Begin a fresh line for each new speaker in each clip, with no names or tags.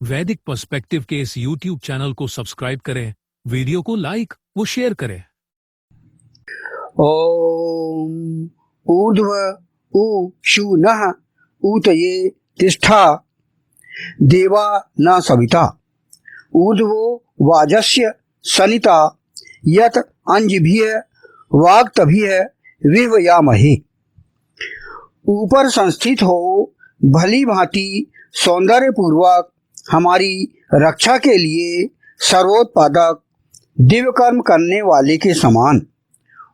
वैदिक पर्सपेक्टिव के इस YouTube चैनल को सब्सक्राइब करें, वीडियो को लाइक व शेयर करें।
ओम ऊर्ध्व उ शूनः ऊतये तिष्ठा देवा न सविता ऊर्ध्वो वाजस्य सनिता यत अंजभिः वाक्तभिः विवयामहे। ऊपर संस्थित हो भली भांति सौंदर्य पूर्वक हमारी रक्षा के लिए सर्वोत्पादक दिव्य कर्म करने वाले के समान।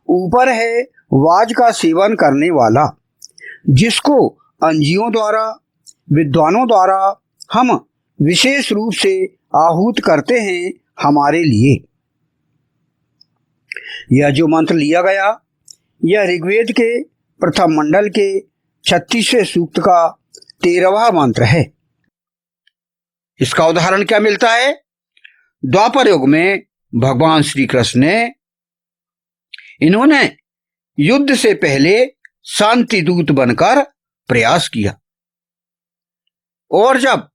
ऊपर है वाज का सेवन करने वाला, जिसको अंजियों द्वारा विद्वानों द्वारा हम विशेष रूप से आहूत करते हैं हमारे लिए। यह जो मंत्र लिया गया यह ऋग्वेद के प्रथम मंडल के 36वें सूक्त का 13वां मंत्र है। इसका उदाहरण क्या मिलता है? द्वापर युग में भगवान श्री कृष्ण ने इन्होंने युद्ध से पहले शांति दूत बनकर प्रयास किया, और जब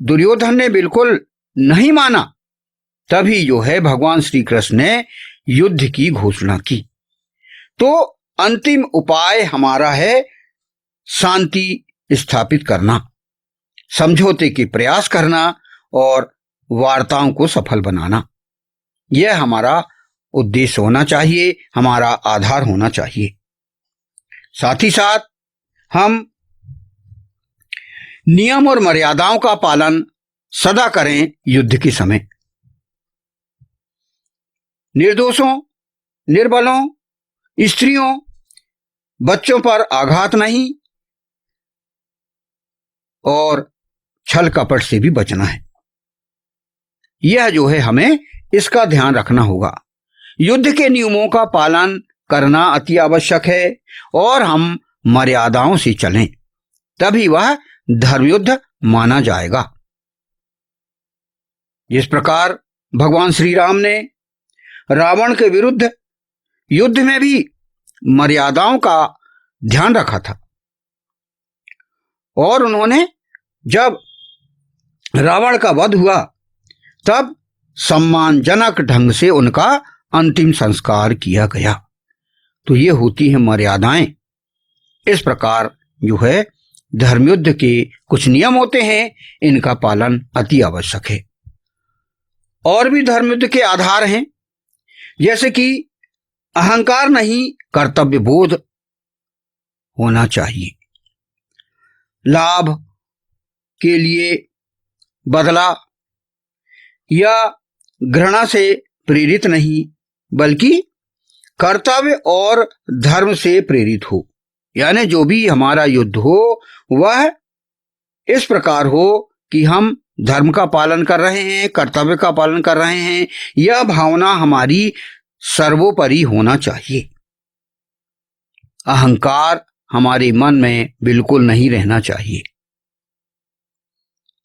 दुर्योधन ने बिल्कुल नहीं माना तभी जो है भगवान श्री कृष्ण ने युद्ध की घोषणा की। तो अंतिम उपाय हमारा है शांति स्थापित करना, समझौते के प्रयास करना और वार्ताओं को सफल बनाना। यह हमारा उद्देश्य होना चाहिए, हमारा आधार होना चाहिए। साथ ही साथ हम नियम और मर्यादाओं का पालन सदा करें। युद्ध के समय निर्दोषों, निर्बलों, स्त्रियों, बच्चों पर आघात नहीं और छल कपट से भी बचना है। यह जो है हमें इसका ध्यान रखना होगा। युद्ध के नियमों का पालन करना अति आवश्यक है और हम मर्यादाओं से चलें, तभी वह धर्मयुद्ध माना जाएगा। जिस प्रकार भगवान श्री राम ने रावण के विरुद्ध युद्ध में भी मर्यादाओं का ध्यान रखा था, और उन्होंने जब रावण का वध हुआ तब सम्मानजनक ढंग से उनका अंतिम संस्कार किया गया। तो ये होती है मर्यादाएं। इस प्रकार जो है धर्मयुद्ध के कुछ नियम होते हैं, इनका पालन अति आवश्यक है। और भी धर्मयुद्ध के आधार हैं, जैसे कि अहंकार नहीं, कर्तव्य बोध होना चाहिए। लाभ के लिए बदला या घृणा से प्रेरित नहीं, बल्कि कर्तव्य और धर्म से प्रेरित हो। यानी जो भी हमारा युद्ध हो वह इस प्रकार हो कि हम धर्म का पालन कर रहे हैं, कर्तव्य का पालन कर रहे हैं। यह भावना हमारी सर्वोपरि होना चाहिए। अहंकार हमारे मन में बिल्कुल नहीं रहना चाहिए,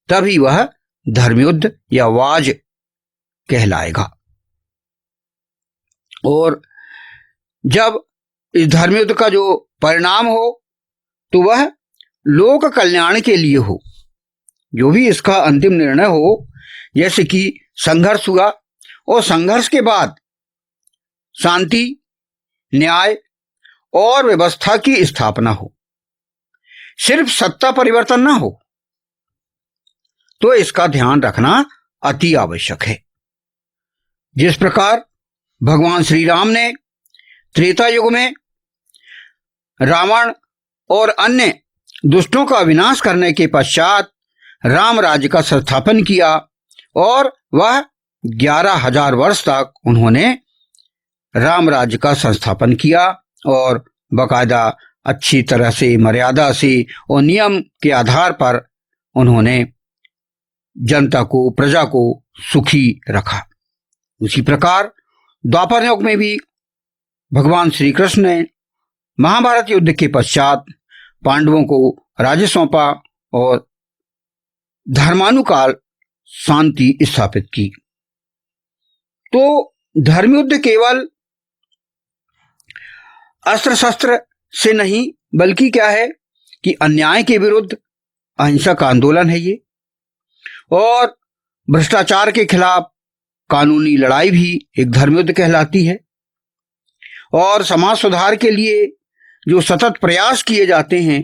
तभी वह धर्मयुद्ध या वाज कहलाएगा। और जब इस धर्मयुद्ध का जो परिणाम हो तो वह लोक कल्याण के लिए हो। जो भी इसका अंतिम निर्णय हो, जैसे कि संघर्ष हुआ और संघर्ष के बाद शांति, न्याय और व्यवस्था की स्थापना हो, सिर्फ सत्ता परिवर्तन ना हो, तो इसका ध्यान रखना अति आवश्यक है। जिस प्रकार भगवान श्री राम ने त्रेता युग में रावण और अन्य दुष्टों का विनाश करने के पश्चात राम राज्य का संस्थापन किया, और वह 11,000 वर्ष तक उन्होंने राम राज्य का संस्थापन किया और बाकायदा अच्छी तरह से, मर्यादा से और नियम के आधार पर उन्होंने जनता को, प्रजा को सुखी रखा। उसी प्रकार द्वापर युग में भी भगवान श्री कृष्ण ने महाभारत युद्ध के पश्चात पांडवों को राज्य सौंपा और धर्मानुकाल शांति स्थापित की। तो धर्मयुद्ध केवल अस्त्र शस्त्र से नहीं, बल्कि क्या है कि अन्याय के विरुद्ध अहिंसक आंदोलन है ये। और भ्रष्टाचार के खिलाफ कानूनी लड़ाई भी एक धर्मयुद्ध कहलाती है। और समाज सुधार के लिए जो सतत प्रयास किए जाते हैं,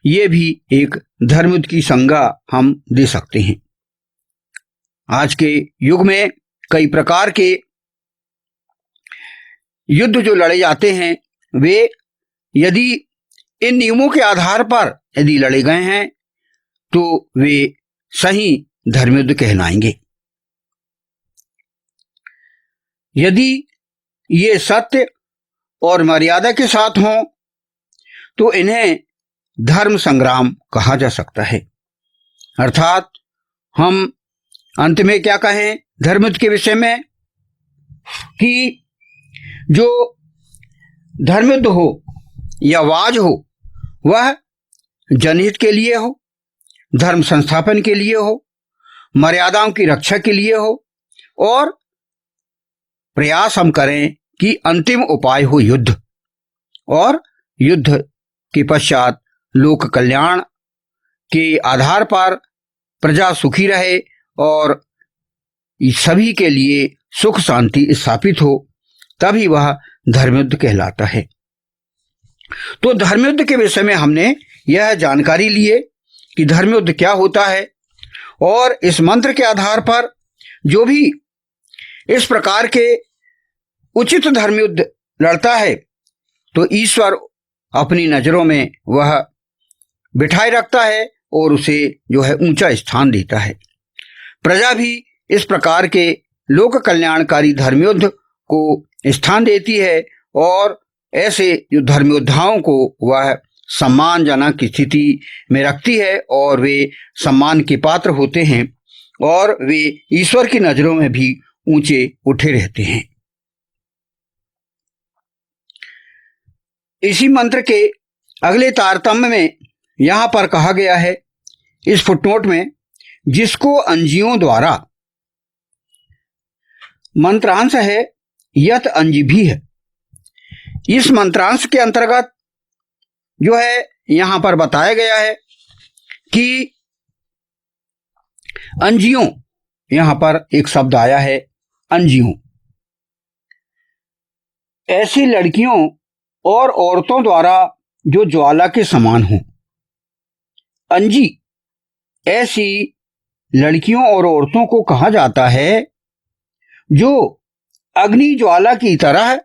ये भी एक धर्मयुद्ध की संज्ञा हम दे सकते हैं। आज के युग में कई प्रकार के युद्ध जो लड़े जाते हैं, वे यदि इन नियमों के आधार पर यदि लड़े गए हैं तो वे सही धर्मयुद्ध कहलाएंगे। यदि ये सत्य और मर्यादा के साथ हों तो इन्हें धर्म संग्राम कहा जा सकता है। अर्थात हम अंत में क्या कहें धर्मयुद्ध के विषय में कि जो धर्मयुद्ध हो या वाज हो वह जनहित के लिए हो, धर्म संस्थापन के लिए हो, मर्यादाओं की रक्षा के लिए हो और प्रयास हम करें कि अंतिम उपाय हो युद्ध, और युद्ध के पश्चात लोक कल्याण के आधार पर प्रजा सुखी रहे और सभी के लिए सुख शांति स्थापित हो, तभी वह धर्मयुद्ध कहलाता है। तो धर्मयुद्ध के विषय में हमने यह जानकारी लिए कि धर्मयुद्ध क्या होता है, और इस मंत्र के आधार पर जो भी इस प्रकार के उचित धर्मयुद्ध लड़ता है तो ईश्वर अपनी नजरों में वह बिठाए रखता है और उसे जो है ऊंचा स्थान देता है। प्रजा भी इस प्रकार के लोक कल्याणकारी धर्मयुद्ध को स्थान देती है और ऐसे जो धर्मयोद्धाओं को वह सम्मानजनक स्थिति में रखती है और वे सम्मान के पात्र होते हैं और वे ईश्वर की नजरों में भी ऊंचे उठे रहते हैं। इसी मंत्र के अगले तारतम्य में यहां पर कहा गया है इस फुटनोट में, जिसको अंजियों द्वारा, मंत्रांश है यत अंजी भी है। इस मंत्रांश के अंतर्गत जो है यहां पर बताया गया है कि अंजियों, यहां पर एक शब्द आया है अंजियों, ऐसी लड़कियों और औरतों द्वारा जो ज्वाला के समान हों। अंजी ऐसी लड़कियों और औरतों को कहा जाता है जो अग्नि ज्वाला की तरह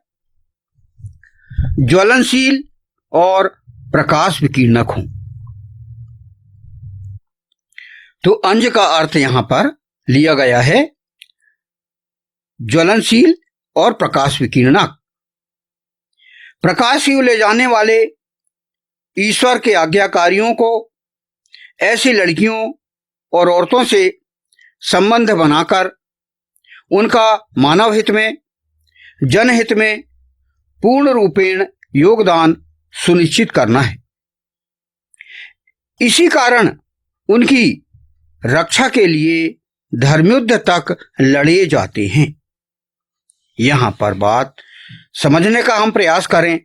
ज्वलनशील और प्रकाश विकीर्णक हों। तो अंज का अर्थ यहां पर लिया गया है ज्वलनशील और प्रकाश विकीर्णक। प्रकाश की ले जाने वाले ईश्वर के आज्ञाकारियों को ऐसी लड़कियों और औरतों से संबंध बनाकर उनका मानव हित में, जनहित में पूर्ण रूपेण योगदान सुनिश्चित करना है। इसी कारण उनकी रक्षा के लिए धर्मयुद्ध तक लड़े जाते हैं। यहां पर बात समझने का हम प्रयास करें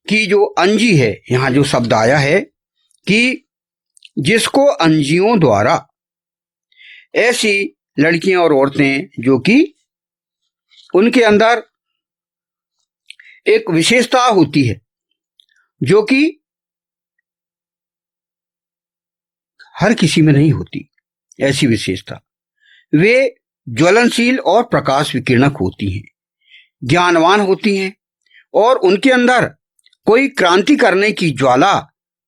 कि जो अंजी है, यहां जो शब्द आया है कि जिसको अंजियों द्वारा, ऐसी लड़कियां और औरतें जो कि उनके अंदर एक विशेषता होती है जो कि हर किसी में नहीं होती, ऐसी विशेषता, वे ज्वलनशील और प्रकाश विकीर्णक होती हैं, ज्ञानवान होती हैं और उनके अंदर कोई क्रांति करने की ज्वाला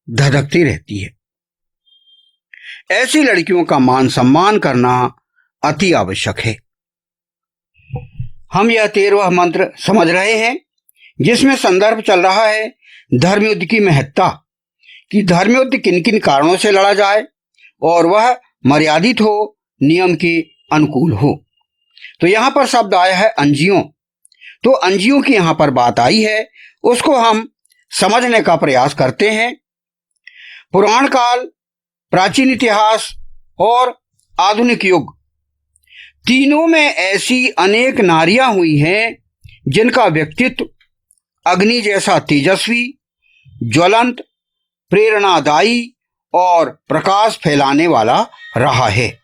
धधकती रहती है। ऐसी लड़कियों का मान सम्मान करना अति आवश्यक है। हम यह 13वां मंत्र समझ रहे हैं जिसमें संदर्भ चल रहा है धर्मयुद्ध की महत्ता, कि धर्मयुद्ध किन किन कारणों से लड़ा जाए और वह मर्यादित हो, नियम के अनुकूल हो। तो यहां पर शब्द आया है अंजियों। तो अंजियों की यहां पर बात आई है, उसको हम समझने का प्रयास करते हैं। पुराण काल, प्राचीन इतिहास और आधुनिक युग, तीनों में ऐसी अनेक नारियां हुई हैं जिनका व्यक्तित्व अग्नि जैसा तेजस्वी, ज्वलंत, प्रेरणादायी और प्रकाश फैलाने वाला रहा है।